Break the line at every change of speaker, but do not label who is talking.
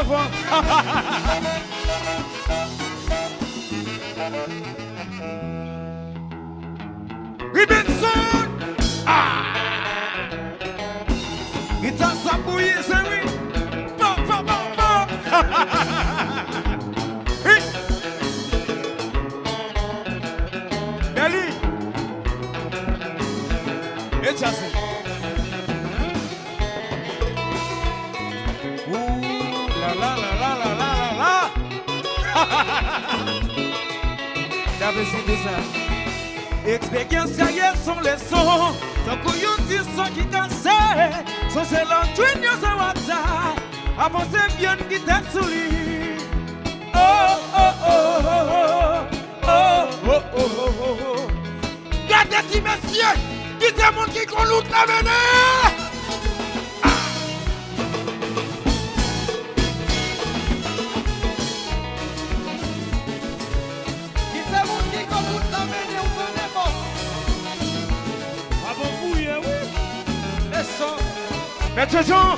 devant. Robinson! Ah! Il t'a sabouillé, c'est oui. Bon. Nelly! Et chassé. Ouh, la. D'abord, c'est de ça. Expérience, hier sont les sons. Tant qu'on y dit son qui casse. Son c'est l'entraîne, yo c'est wata. Avancez bien qui t'a souri. Oh. Gardez-y, messieurs. Qui est mon qui conloute la menée? Maître Jean,